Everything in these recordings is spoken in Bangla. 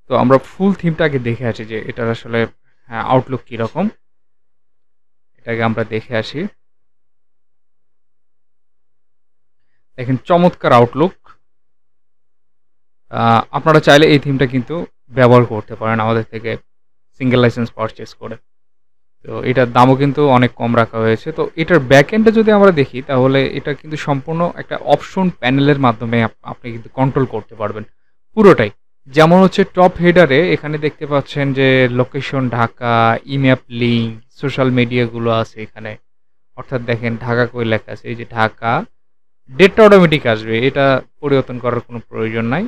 তো আমরা ফুল থিমটাকে দেখে আসি যে এটার আসলে আউটলুক কীরকম, এটাকে আমরা দেখে আসি। দেখেন চমৎকার আউটলুক। আপনারা চাইলে এই থিমটা কিন্তু ব্যবহার করতে পারেন আমাদের থেকে সিঙ্গেল লাইসেন্স পারচেস করে। তো এটার দামও কিন্তু অনেক কম রাখা হয়েছে। তো এটার ব্যাক এন্ডে যদি আমরা দেখি তাহলে এটা কিন্তু সম্পূর্ণ একটা অপশন প্যানেলের মাধ্যমে আপনি কিন্তু কন্ট্রোল করতে পারবেন পুরোটাই। যেমন হচ্ছে টপ হেডারে এখানে দেখতে পাচ্ছেন যে লোকেশন ঢাকা, ইম্যাপ লিঙ্ক, সোশ্যাল মিডিয়াগুলো আছে এখানে। অর্থাৎ দেখেন ঢাকা কই লেখা আছে, এই যে ঢাকা, ডেটটা অটোমেটিক আসবে, এটা পরিবর্তন করার কোনো প্রয়োজন নাই।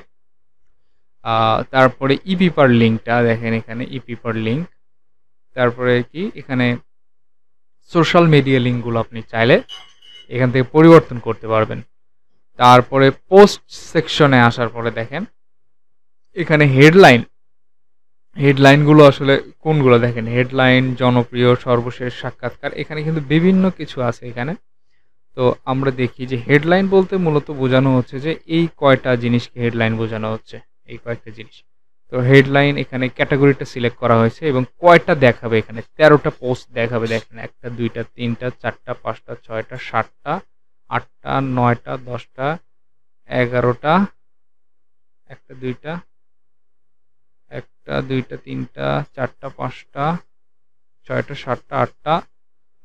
তারপরে ইপিপার লিঙ্কটা দেখেন এখানে, ইপিপার লিঙ্ক। তারপরে কি এখানে সোশ্যাল মিডিয়া লিঙ্কগুলো আপনি চাইলে এখান থেকে পরিবর্তন করতে পারবেন। তারপরে পোস্ট সেকশনে আসার পরে দেখেন এখানে হেডলাইনগুলো আসলে কোনগুলো দেখেন, হেডলাইন, জনপ্রিয়, সর্বশেষ, সাক্ষাৎকার, এখানে কিন্তু বিভিন্ন কিছু আছে এখানে। তো আমরা দেখি যে হেডলাইন বলতে মূলত বোঝানো হচ্ছে যে এই কয়টা জিনিসকে হেডলাইন বোঝানো হচ্ছে, এই কয়েকটা জিনিস। তো হেডলাইন এখানে ক্যাটাগরিটা সিলেক্ট করা হয়েছে এবং কয়টা দেখাবে, এখানে 13টা পোস্ট দেখাবে। দেখেন 1টা 2টা 3টা 4টা 5টা 6টা 7টা 8টা 9টা 10টা 11টা, 1টা 2টা 1টা 2টা 3টা 4টা 5টা 6টা 7টা 8টা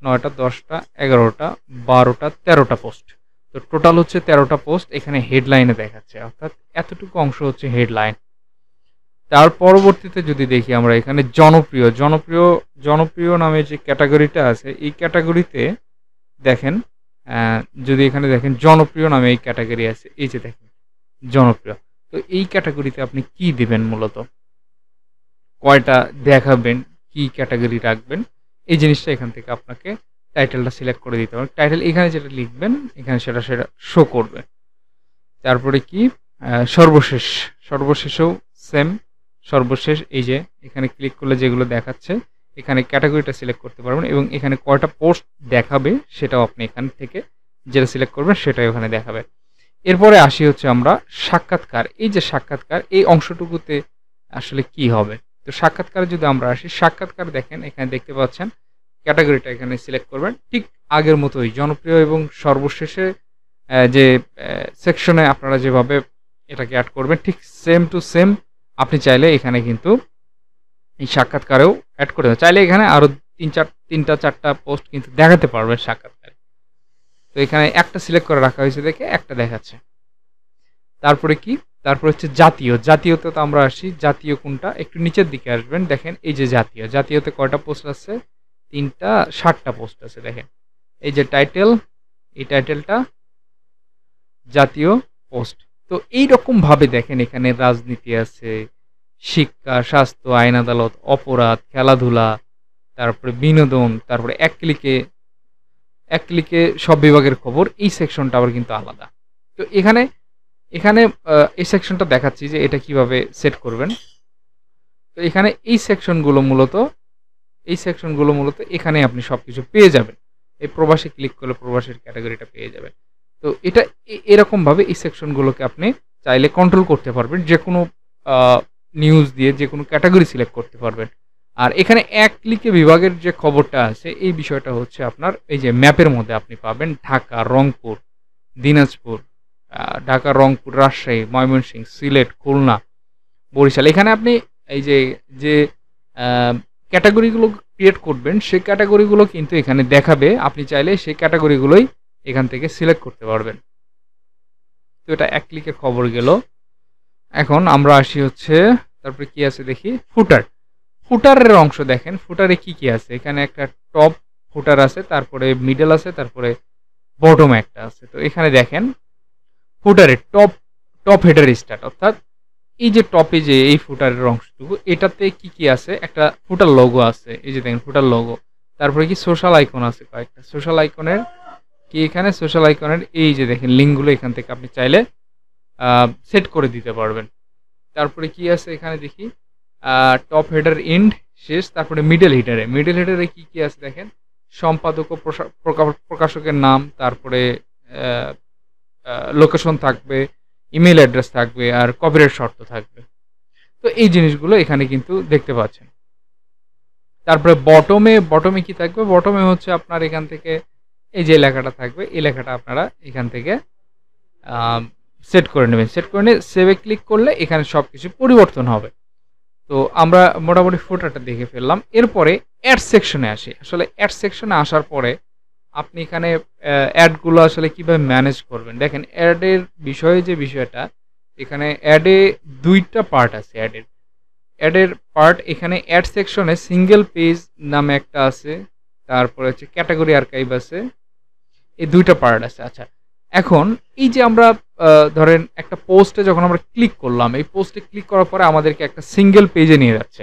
9টা 10টা 11টা 12টা 13টা পোস্ট। তো টোটাল হচ্ছে 13টা পোস্ট এখানে হেডলাইনে দেখাচ্ছে, অর্থাৎ এতটুকু অংশ হচ্ছে হেডলাইন। তার পরবর্তীতে যদি দেখি আমরা এখানে জনপ্রিয় জনপ্রিয় জনপ্রিয় নামে যে ক্যাটাগরিটা আছে, এই ক্যাটাগরিতে দেখেন যদি এখানে দেখেন জনপ্রিয় নামে এই ক্যাটাগরি আছে, এই যে দেখেন জনপ্রিয়। তো এই ক্যাটাগরিতে আপনি কি দিবেন, মূলত কয়টা দেখাবেন, কি ক্যাটাগরি রাখবেন, এই জিনিসটা এখান থেকে আপনাকে টাইটেলটা সিলেক্ট করে দিতে হবে। টাইটেল এখানে যেটা লিখবেন এখানে সেটা শো করবে। তারপরে কি সর্বশেষেও সেম, সর্বশেষ এই যে এখানে ক্লিক করলে যেগুলো দেখাচ্ছে এখানে ক্যাটাগরিটা সিলেক্ট করতে পারবেন এবং এখানে কয়টা পোস্ট দেখাবে সেটাও আপনি এখান থেকে যেটা সিলেক্ট করবেন সেটাই ওখানে দেখাবে। এরপরে আসি হচ্ছে আমরা সাক্ষাৎকার। এই যে সাক্ষাৎকার, এই অংশটুকুতে আসলে কি হবে। তো সাক্ষাৎকারে যদি আমরা আসি, সাক্ষাৎকার দেখেন এখানে দেখতে পাচ্ছেন ক্যাটাগরিটা এখানে সিলেক্ট করবেন ঠিক আগের মতোই, জনপ্রিয় এবং সর্বশেষে যে সেকশনে আপনারা যেভাবে এটাকে অ্যাড করবেন ঠিক সেম টু সেম আপনি চাইলে এখানে কিন্তু এই সাক্ষাৎকারেও অ্যাড করে দেবেন। চাইলে এখানে আরও 3টা 4টা পোস্ট কিন্তু দেখাতে পারবেন সাক্ষাৎকারে। তো এখানে একটা সিলেক্ট করে রাখা হয়েছে দেখে একটা দেখাচ্ছে। তারপরে কি, তারপর হচ্ছে জাতীয়তে তো আমরা আসি। জাতীয় কোনটা, একটু নিচের দিকে আসবেন, দেখেন এই যে জাতীয়তে কয়টা পোস্ট আছে, 3টা 7টা পোস্ট আছে। দেখেন এই যে টাইটেল, এই টাইটেলটা জাতীয় পোস্ট। তো এইরকম ভাবে দেখেন এখানে রাজনীতি আছে, শিক্ষা, স্বাস্থ্য, আইন আদালত, অপরাধ, খেলাধুলা, তারপরে বিনোদন, তারপরে এক ক্লিকে সব বিভাগের খবর। এই সেকশনটা আবার কিন্তু আলাদা। তো এখানে এই সেকশনটা দেখাচ্ছি যে এটা কিভাবে সেট করবেন। তো এখানে এই সেকশনগুলো মূলত এখানে আপনি সবকিছু পেয়ে যাবেন। এই প্রবাসী ক্লিক করলে প্রবাসীর ক্যাটাগরিটা পেয়ে যাবেন। তো এটা এরকম ভাবে এই সেকশনগুলোকে আপনি চাইলে কন্ট্রোল করতে পারবেন, যে কোনো নিউজ দিয়ে যে কোনো ক্যাটাগরি সিলেক্ট করতে পারবেন। আর এখানে এক ক্লিকে বিভাগের যে খবরটা আছে, এই বিষয়টা হচ্ছে আপনার এই যে ম্যাপের মধ্যে আপনি পাবেন ঢাকা, রংপুর, দিনাজপুর, ঢাকা, রংপুর, রাজশাহী, ময়মনসিংহ, সিলেট, খুলনা, বরিশাল। এখানে আপনি এই যে ক্যাটাগরিগুলো ক্রিয়েট করবেন সেই ক্যাটাগরিগুলো কিন্তু এখানে দেখাবে। আপনি চাইলে সেই ক্যাটাগরিগুলোই এখান থেকে সিলেক্ট করতে পারবেন। তো এটা এক ক্লিকের খবর গেল। এখন আমরা আসি হচ্ছে তারপরে কি আছে দেখি, ফুটারের অংশ দেখেন। ফুটারে কি আছে, এখানে একটা টপ ফুটার আছে, তারপরে মিডল আছে, তারপরে বটম একটা আছে। তো এখানে দেখেন ফুটারে টপ হেডার স্টার্ট, অর্থাৎ এই যে টপে যে এই ফুটারের অংশটুকু, এটাতে কি আছে, একটা ফুটার লোগো আছে, এই যে দেখেন ফুটার লোগো। তারপরে কি সোশ্যাল আইকন আছে কয়েকটা, সোশ্যাল আইকনের কি এখানে সোশ্যাল আইকনের এই যে দেখেন লিঙ্কগুলো এখান থেকে আপনি চাইলে সেট করে দিতে পারবেন। তারপরে কি আছে এখানে দেখি, টপ হেডার এন্ড শেষ। তারপরে মিডল হেডারে কি আছে দেখেন, সম্পাদক ও প্রকাশকের নাম, তারপরে লোকেশন থাকবে, ইমেল অ্যাড্রেস থাকবে, আর কপিরাইট শর্ত থাকবে। তো তো এই জিনিসগুলো এখানে কিন্তু দেখতে পাচ্ছেন। তারপরে বটমে কি থাকবে, বটমে হচ্ছে আপনার এখান থেকে এই যে লেখাটা থাকবে, এই লেখাটা আপনারা এখান থেকে সেট করে নেবেন। সেট করে নিয়ে সেভে ক্লিক করলে এখানে সব কিছু পরিবর্তন হবে। তো আমরা মোটামুটি ফুটারটা দেখে ফেললাম। এরপরে অ্যাড সেকশনে আসি। আসলে অ্যাড সেকশনে আসার পরে আপনি এখানে অ্যাডগুলো আসলে কিভাবে ম্যানেজ করবেন। দেখেন অ্যাডের বিষয়ে যে বিষয়টা, এখানে অ্যাডে দুইটা পার্ট আছে। অ্যাডের পার্ট এখানে অ্যাড সেকশনে সিঙ্গেল পেজ নামে একটা আছে, তারপরে হচ্ছে ক্যাটাগরি আর্কাইভ আছে, এই দুইটা পার্ট আছে। আচ্ছা, এখন এই যে আমরা ধরেন একটা পোস্টে যখন আমরা ক্লিক করলাম, এই পোস্টে ক্লিক করার পরে আমাদেরকে একটা সিঙ্গেল পেজে নিয়ে যাচ্ছে,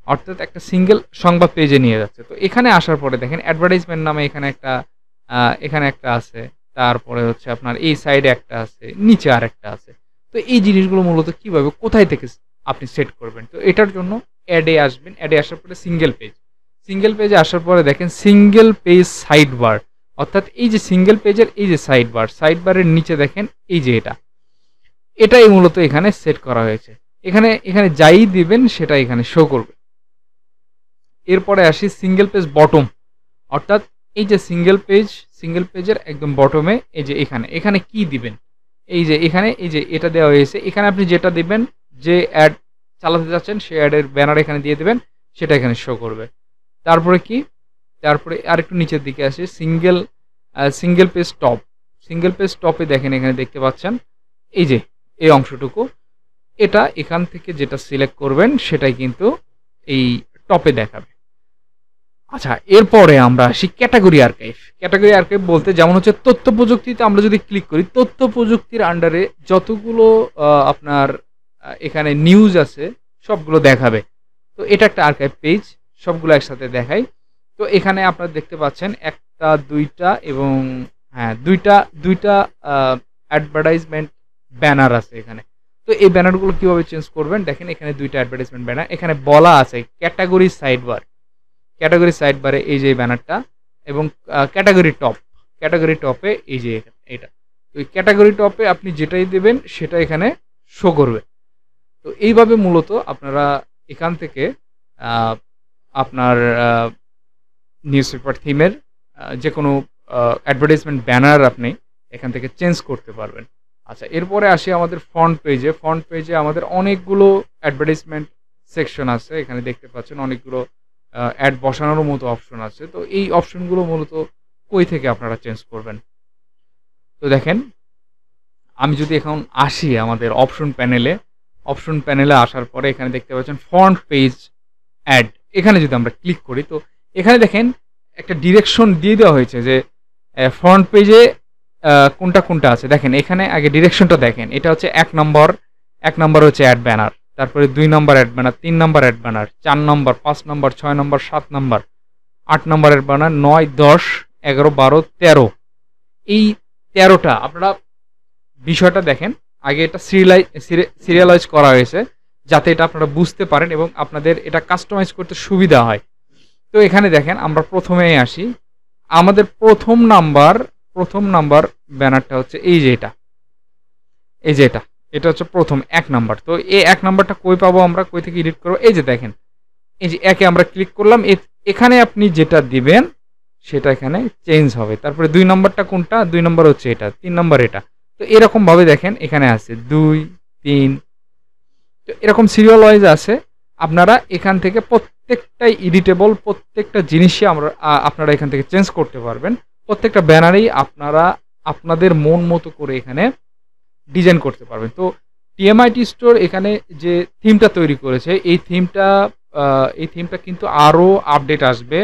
অর্থাৎ একটা সিঙ্গেল সংবাদ পেজে নিয়ে যাচ্ছে। তো এখানে আসার পরে দেখেন অ্যাডভার্টাইজমেন্ট নামে এখানে একটা আছে, তারপরে হচ্ছে আপনার এই সাইডে একটা আছে, নিচে আর একটা আছে। তো এই জিনিসগুলো মূলত কিভাবে কোথায় থেকে আপনি সেট করবেন, তো এটার জন্য অ্যাডে আসবেন। অ্যাডে আসার পরে সিঙ্গেল পেজে আসার পরে দেখেন সিঙ্গেল পেজ সাইড বার, অর্থাৎ এই যে সিঙ্গেল পেজের এই যে সাইড বারের নিচে দেখেন এই যে এটাই মূলত এখানে সেট করা হয়েছে। এখানে যাই দিবেন সেটা এখানে শো করবে। এরপরে আসি সিঙ্গেল পেজ বটম, অর্থাৎ এই যে সিঙ্গেল পেজের একদম বটমে এই যে এখানে কি দিবেন, এই যে এই যে এটা দেওয়া হয়েছে, এখানে আপনি যেটা দিবেন, যে অ্যাড চালাতে যাচ্ছেন সেই অ্যাডের ব্যানার এখানে দিয়ে দিবেন, সেটা এখানে শো করবে। তারপরে আরেকটু নিচের দিকে আসি, সিঙ্গেল পেজ টপে দেখেন এখানে দেখতে পাচ্ছেন এই যে এই অংশটুকু, এটা এখান থেকে যেটা সিলেক্ট করবেন সেটাই কিন্তু এই টপে দেখাবে। আচ্ছা, এরপরে আমরা আসি ক্যাটাগরি আর্কাইভ বলতে যেমন হচ্ছে তথ্য প্রযুক্তিতে আমরা যদি ক্লিক করি, তথ্য প্রযুক্তির আন্ডারে যতগুলো আপনার এখানে নিউজ আছে সবগুলো দেখাবে। তো এটা একটা আর্কাইভ পেজ, সবগুলো একসাথে দেখাই। তো এখানে আপনারা দেখতে পাচ্ছেন একটা, দুইটা এবং হ্যাঁ দুইটা অ্যাডভার্টাইজমেন্ট ব্যানার আছে এখানে। তো এই ব্যানারগুলো কিভাবে চেঞ্জ করবেন, দেখেন এখানে দুইটা অ্যাডভার্টাইজমেন্ট ব্যানার, এখানে বলা আছে ক্যাটাগরি সাইড বারে এই যে ব্যানারটা, এবং ক্যাটাগরি টপে এই যে এটা। তো এই ক্যাটাগরি টপে আপনি যেটাই দেবেন সেটা এখানে শো করবে। তো এইভাবে মূলত আপনারা এখান থেকে আপনার নিউজ পেপার থিমের যে কোনো অ্যাডভার্টাইজমেন্ট ব্যানার আপনি এখান থেকে চেঞ্জ করতে পারবেন। আচ্ছা, এরপরে আসি আমাদের ফ্রন্ট পেজে আমাদের অনেকগুলো অ্যাডভার্টাইজমেন্ট সেকশন আছে। এখানে দেখতে পাচ্ছেন অনেকগুলো অ্যাড বসানোর মতো অপশন আছে। তো এই অপশনগুলো মূলত কই থেকে আপনারা চেঞ্জ করবেন, তো দেখেন আমি যদি এখন আসি আমাদের অপশন প্যানেলে আসার পরে এখানে দেখতে পাচ্ছেন ফ্রন্ট পেজ অ্যাড, এখানে যদি আমরা ক্লিক করি, তো এখানে দেখেন একটা ডিরেকশন দিয়ে দেওয়া হয়েছে যে ফ্রন্ট পেজে কোনটা আছে। দেখেন এখানে আগে ডিরেকশনটা দেখেন, এটা হচ্ছে এক নম্বর হচ্ছে অ্যাড ব্যানার, তারপরে 2 number ad banner, 3 number ad banner, 4 number, 5 number, 6 number, 7 number, 8 number ad banner, 9, 10, 11, 12, 13। এই 13টা আপনারা বিষয়টা দেখেন, আগে এটা সিরিয়ালাইজ করা হয়েছে যাতে এটা আপনারা বুঝতে পারেন এবং আপনাদের এটা কাস্টমাইজ করতে সুবিধা হয়। তো এখানে দেখেন আমরা প্রথমেই আসি, আমাদের প্রথম নাম্বার ব্যানারটা হচ্ছে এই যে এটা হচ্ছে প্রথম 1 নাম্বার। তো এই 1 নাম্বারটা কই পাবো, আমরা কই থেকে এডিট করবো, এই যে দেখেন এই যে একে আমরা ক্লিক করলাম, এখানে আপনি যেটা দিবেন সেটা এখানে চেঞ্জ হবে। তারপরে 2 নাম্বারটা কোনটা, 2 নাম্বার হচ্ছে এটা, 3 নাম্বার এটা। তো এরকম ভাবে দেখেন এখানে আছে 2, 3, তো এরকম সিরিয়াল ওয়াইজ আছে। আপনারা এখান থেকে প্রত্যেকটাই এডিটেবল, প্রত্যেকটা জিনিসই আপনারা এখান থেকে চেঞ্জ করতে পারবেন। প্রত্যেকটা ব্যানারেই আপনারা আপনাদের মন মতো করে এখানে ডিজাইন করতে পারবেন। তো টিএমআইটি স্টোর এখানে যে থিমটা তৈরি করেছে, এই থিমটা কিন্তু আরও আপডেট আসবে।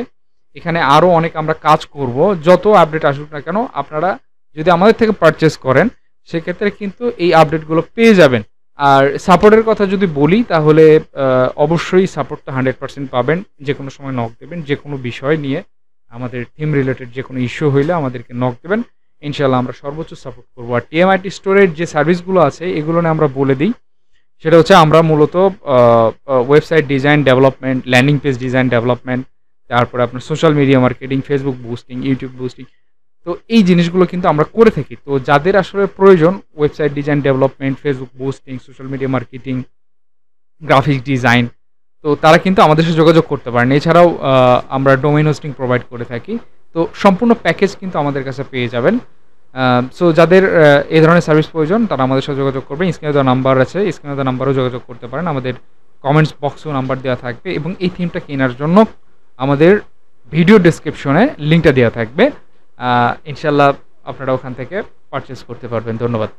এখানে আরও অনেক আমরা কাজ করব, যত আপডেট আসুক না কেন আপনারা যদি আমাদের থেকে পারচেস করেন সেক্ষেত্রে কিন্তু এই আপডেটগুলো পেয়ে যাবেন। আর সাপোর্টের কথা যদি বলি তাহলে অবশ্যই সাপোর্টটা 100% পাবেন। যে কোনো সময় নক দেবেন, যে কোনো বিষয় নিয়ে আমাদের থিম রিলেটেড যে কোনো ইস্যু হইলে আমাদেরকে নক দেবেন, ইনশাল্লাহ আমরা সর্বোচ্চ সাপোর্ট করবো। আর টিএমআইটি স্টোরের যে সার্ভিসগুলো আছে এগুলো নিয়ে আমরা বলে দিই, সেটা হচ্ছে আমরা মূলত website design development, landing page design development, তারপরে আপনার social media marketing, Facebook boosting, YouTube boosting, তো এই জিনিসগুলো কিন্তু আমরা করে থাকি। তো যাদের আসলে প্রয়োজন website design development, Facebook boosting, social media marketing, graphic design, তো তারা কিন্তু আমাদের সাথে যোগাযোগ করতে পারেন। এছাড়াও আমরা ডোমেইন হোস্টিং প্রোভাইড করে থাকি। তো সম্পূর্ণ প্যাকেজ কিন্তু আমাদের কাছে পেয়ে যাবেন। সো যাদের এই ধরনের সার্ভিস প্রয়োজন তারা আমাদের সাথে যোগাযোগ করবেন। স্ক্রিনে দেওয়া নাম্বার আছে, স্ক্রিনে দেওয়া নাম্বারেও যোগাযোগ করতে পারেন। আমাদের কমেন্টস বক্সেও নাম্বার দেওয়া থাকবে এবং এই থিমটা কেনার জন্য আমাদের ভিডিও ডেসক্রিপশনে লিঙ্কটা দেওয়া থাকবে। ইনশাল্লাহ আপনারা ওখান থেকে পারচেস করতে পারবেন। ধন্যবাদ।